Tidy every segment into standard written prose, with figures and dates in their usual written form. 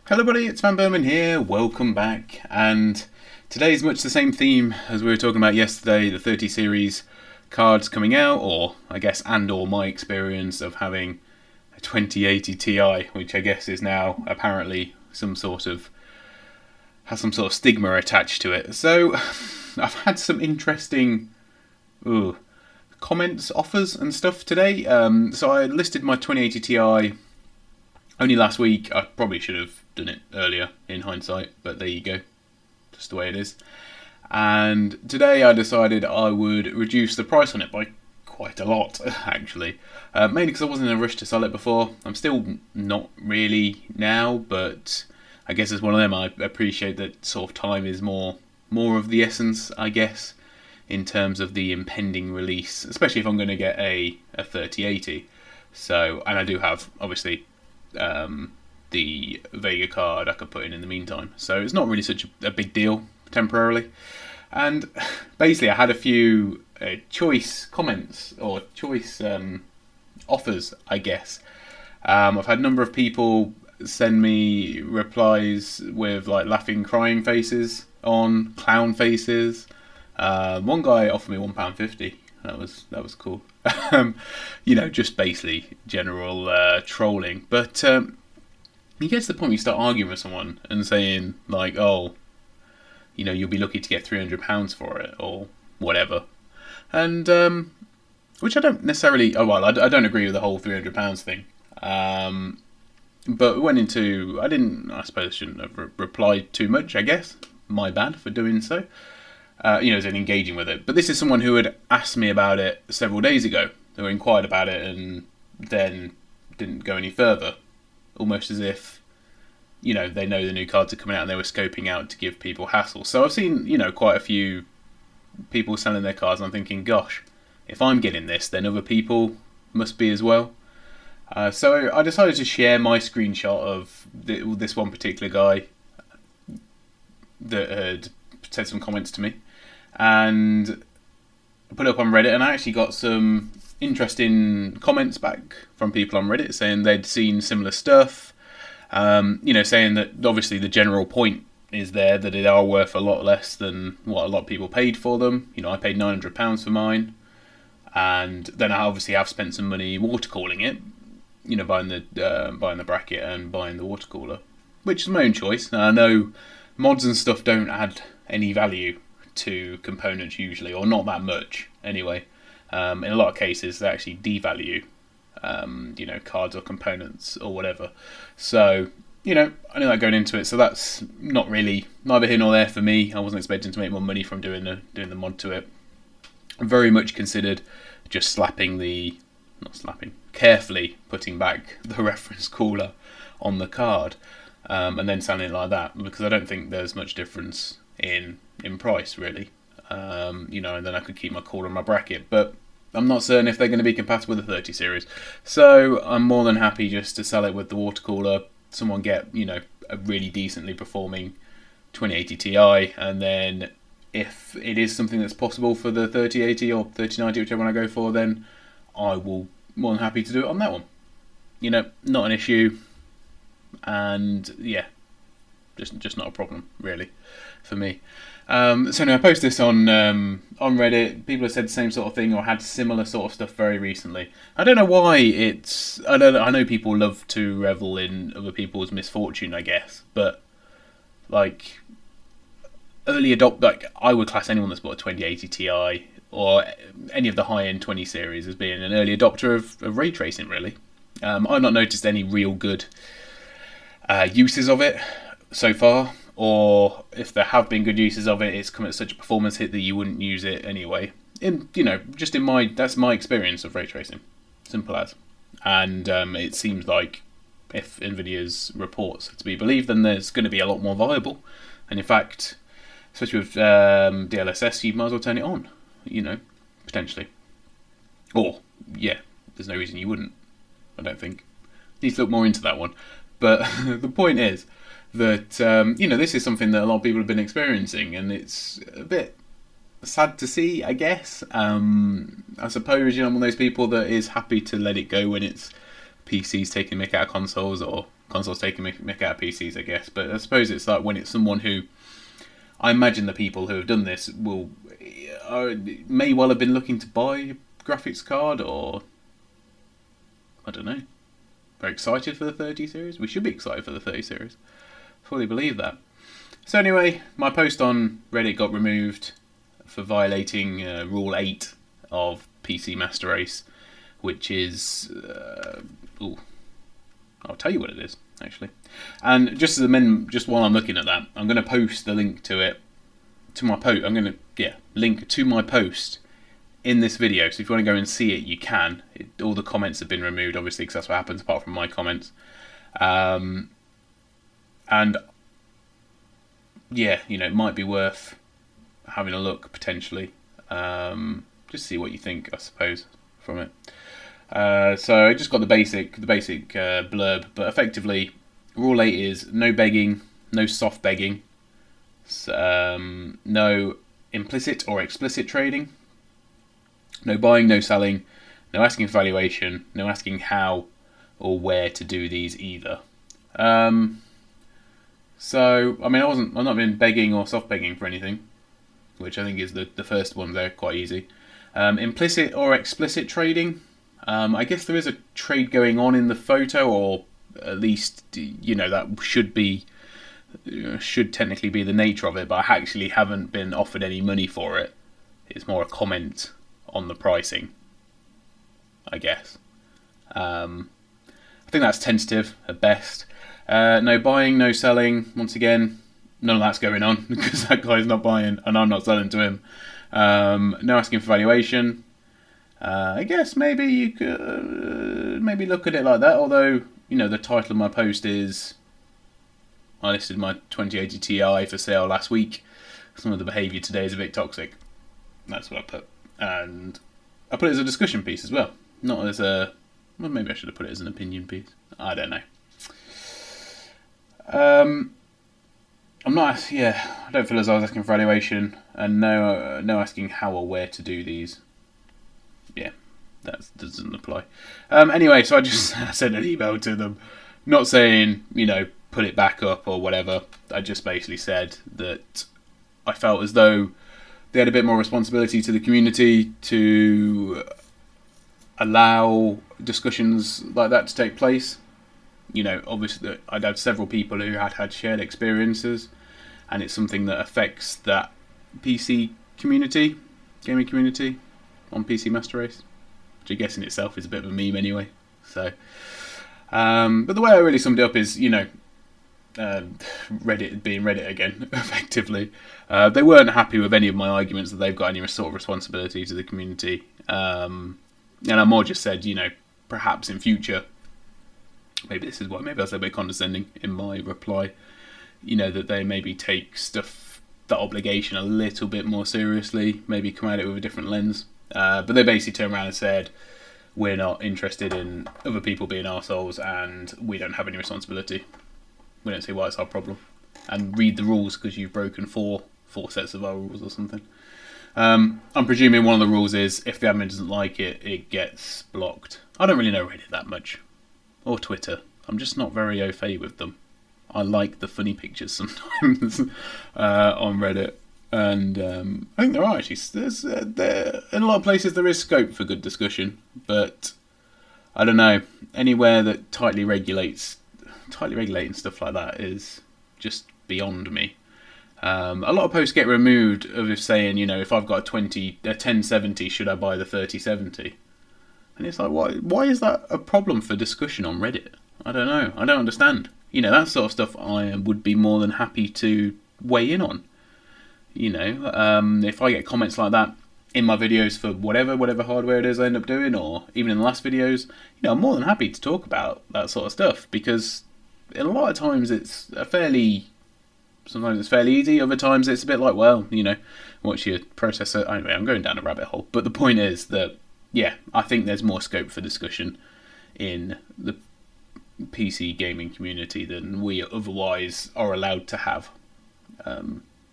Hello buddy, it's vanburman here, welcome back, and today's much the same theme as we were talking about yesterday, the 30 series cards coming out, or I guess or my experience of having a 2080 Ti, which I guess is now apparently has some sort of stigma attached to it. So I've had some interesting comments, offers and stuff today. So I listed my 2080 Ti only last week. I probably should have done it earlier in hindsight, but there you go, just the way it is. And today I decided I would reduce the price on it by quite a lot, actually. Mainly because I wasn't in a rush to sell it before. I'm still not really now, but I guess it's one of them. I appreciate that sort of time is more of the essence, I guess, in terms of the impending release, especially if I'm going to get a 3080. So, and I do have, obviously, the Vega card I could put in the meantime. So it's not really such a big deal temporarily. And basically I had a few choice comments or choice offers, I guess. I've had a number of people send me replies with like laughing, crying faces on, clown faces. One guy offered me £1.50. That was cool. Just basically general trolling. But you get to the point where you start arguing with someone and saying like, oh, you'll be lucky to get £300 for it or whatever. And which I don't necessarily. Oh well, I don't agree with the whole £300 thing. But went into. I suppose I shouldn't have replied too much. I guess my bad for doing so. As in engaging with it. But this is someone who had asked me about it several days ago. They were inquired about it and then didn't go any further. Almost as if, they know the new cards are coming out and they were scoping out to give people hassle. So I've seen, quite a few people selling their cards and I'm thinking, gosh, if I'm getting this, then other people must be as well. So I decided to share my screenshot of this one particular guy that had said some comments to me. And put it up on Reddit, and I actually got some interesting comments back from people on Reddit saying they'd seen similar stuff. Saying that obviously the general point is there that they are worth a lot less than what a lot of people paid for them. I paid £900 for mine, and then I obviously have spent some money water cooling it. Buying the bracket and buying the water cooler, which is my own choice. And I know mods and stuff don't add any value to components usually, or not that much anyway. In a lot of cases they actually devalue cards or components or whatever. So I knew that going into it, so that's not really neither here nor there for me. I wasn't expecting to make more money from doing the mod to it. Very much considered just carefully putting back the reference cooler on the card, and then selling it like that, because I don't think there's much difference in price really. And then I could keep my cooler in my bracket, but I'm not certain if they're going to be compatible with the 30 series. So I'm more than happy just to sell it with the water cooler. Someone get a really decently performing 2080 Ti, and then if it is something that's possible for the 3080 or 3090, whichever one I go for, then I will more than happy to do it on that one. Not an issue, and yeah, just not a problem really for me. So now I post this on Reddit. People have said the same sort of thing or had similar sort of stuff very recently. I don't know why I know people love to revel in other people's misfortune, I guess, but like I would class anyone that's bought a 2080 Ti or any of the high-end 20 series as being an early adopter of ray tracing, really. I've not noticed any real good uses of it so far, or if there have been good uses of it, it's come at such a performance hit that you wouldn't use it anyway. That's my experience of ray tracing. Simple as. And it seems like if Nvidia's reports are to be believed, then there's going to be a lot more viable. And in fact, especially with DLSS, you might as well turn it on, potentially. Or, yeah, there's no reason you wouldn't, I don't think. Need to look more into that one. But the point is that, this is something that a lot of people have been experiencing, and it's a bit sad to see, I guess. I suppose, I'm one of those people that is happy to let it go when it's PCs taking the mick out of consoles, or consoles taking mick out of PCs, I guess. But I suppose it's like when it's someone who, I imagine the people who have done this may well have been looking to buy a graphics card, or I don't know. Very excited for the 30 series. We should be excited for the 30 series. Fully believe that. So anyway, my post on Reddit got removed for violating Rule 8 of PC Master Race, which is... I'll tell you what it is, actually. And just while I'm looking at that, I'm going to post the link to it, to my post. I'm going to, link to my post in this video. So if you want to go and see it, you can. All the comments have been removed, obviously, because that's what happens, apart from my comments. And yeah, it might be worth having a look, potentially. Just see what you think, I suppose, from it. So I just got the basic blurb, but effectively, Rule 8 is no begging, no soft begging, no implicit or explicit trading, no buying, no selling, no asking for valuation, no asking how or where to do these either. So, I mean, I've not been begging or soft begging for anything, which I think is the first one there, quite easy. Implicit or explicit trading, I guess there is a trade going on in the photo, or at least, that should technically be the nature of it, but I actually haven't been offered any money for it. It's more a comment on the pricing, I guess. I think that's tentative at best. No buying, no selling. Once again, none of that's going on because that guy's not buying and I'm not selling to him. No asking for valuation. I guess maybe you could maybe look at it like that. Although the title of my post is, I listed my 2080 Ti for sale last week. Some of the behaviour today is a bit toxic. That's what I put, and I put it as a discussion piece as well, not as a. Well, maybe I should have put it as an opinion piece. I don't know. I'm not. Yeah, I don't feel as I was asking for valuation, and no asking how or where to do these. Yeah, that doesn't apply. Anyway, so I just sent an email to them, not saying put it back up or whatever. I just basically said that I felt as though they had a bit more responsibility to the community to allow discussions like that to take place. Obviously I'd had several people who had shared experiences, and it's something that affects that PC community, gaming community on PC Master Race, which I guess in itself is a bit of a meme anyway. So, but the way I really summed it up is, Reddit being Reddit again, effectively. They weren't happy with any of my arguments that they've got any sort of responsibility to the community. And I more just said, perhaps in future, maybe I was a bit condescending in my reply, that they maybe take that obligation a little bit more seriously, maybe come at it with a different lens. But they basically turned around and said, we're not interested in other people being arseholes, and we don't have any responsibility. We don't see why it's our problem. And read the rules because you've broken four sets of our rules or something. I'm presuming one of the rules is if the admin doesn't like it, it gets blocked. I don't really know Reddit that much. Or Twitter. I'm just not very au fait with them. I like the funny pictures sometimes on Reddit. And I think there are actually, in a lot of places there is scope for good discussion. But I don't know, anywhere that tightly regulating stuff like that is just beyond me. A lot of posts get removed of saying, if I've got a 1070, should I buy the 3070? And it's like, why is that a problem for discussion on Reddit? I don't know. I don't understand. That sort of stuff I would be more than happy to weigh in on. If I get comments like that in my videos for whatever hardware it is I end up doing, or even in the last videos, I'm more than happy to talk about that sort of stuff, because a lot of times sometimes it's fairly easy, other times it's a bit like, what's your processor? Anyway, I'm going down a rabbit hole, but the point is that, I think there's more scope for discussion in the PC gaming community than we otherwise are allowed to have,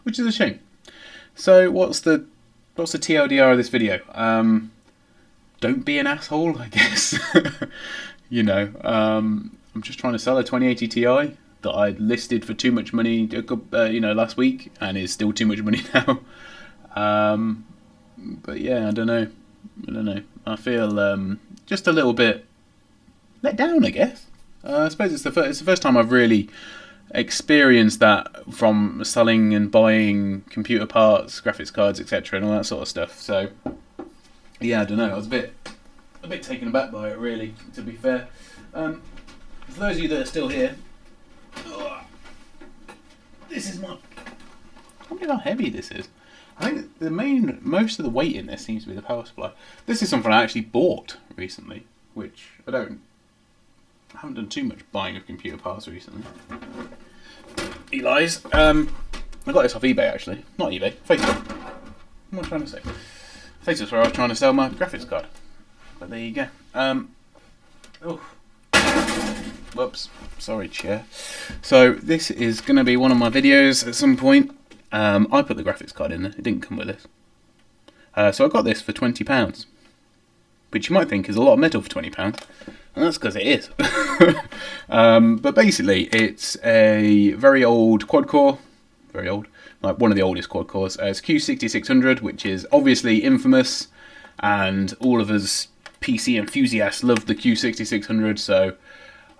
which is a shame. So what's the TLDR of this video? Don't be an asshole, I guess. I'm just trying to sell a 2080 Ti that I listed for too much money, last week, and is still too much money now. But yeah, I don't know. I feel just a little bit let down, I guess. I suppose it's the first time I've really experienced that from selling and buying computer parts, graphics cards, etc., and all that sort of stuff. So yeah, I don't know. I was a bit taken aback by it, really. To be fair, for those of you that are still here, this is my. I wonder how heavy this is. I think most of the weight in this seems to be the power supply. This is something I actually bought recently, which I haven't done too much buying of computer parts recently. Eli's. I got this off eBay actually. Not eBay, Facebook. What am I trying to say? Facebook's where I was trying to sell my graphics card. But there you go. Whoops. Sorry, chair. So this is going to be one of my videos at some point. I put the graphics card in there. It didn't come with this. So I got this for £20. Which you might think is a lot of metal for £20. And that's because it is. But basically, it's a very old quad core. Very old. Like one of the oldest quad cores. It's Q6600, which is obviously infamous. And all of us PC enthusiasts love the Q6600. So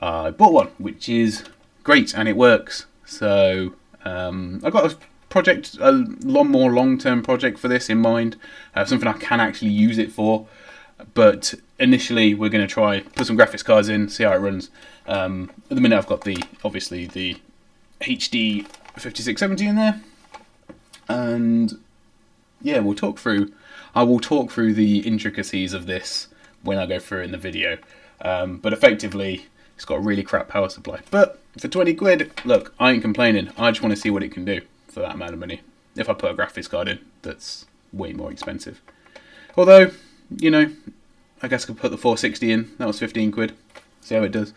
I bought one, which is great. And it works. So I got a more long-term project for this in mind. Something I can actually use it for. But initially, we're going to try put some graphics cards in, see how it runs. At the minute, I've got the HD 5670 in there, and yeah, I will talk through the intricacies of this when I go through it in the video. But effectively, it's got a really crap power supply. But for 20 quid, look, I ain't complaining. I just want to see what it can do for that amount of money. If I put a graphics card in, that's way more expensive. Although, I guess I could put the 460 in. That was 15 quid. See how it does.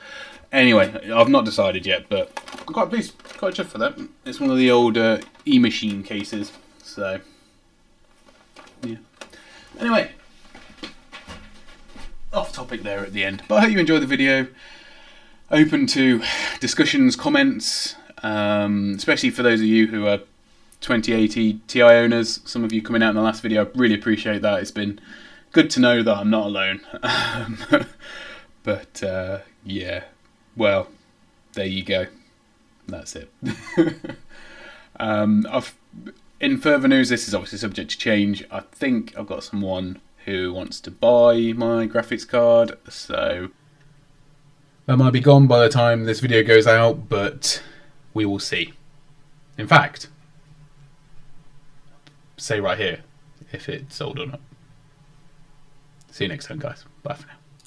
Anyway, I've not decided yet, but I'm quite pleased. Quite chuffed for that. It's one of the old e-machine cases. So, yeah. Anyway, off topic there at the end. But I hope you enjoyed the video. Open to discussions, comments, especially for those of you who are 2080 Ti owners. Some of you coming out in the last video, I really appreciate that. It's been good to know that I'm not alone. But yeah, well, there you go. That's it. In further news, this is obviously subject to change. I think I've got someone who wants to buy my graphics card, so that might be gone by the time this video goes out, but we will see. In fact, say right here if it's sold or not. See you next time, guys. Bye for now.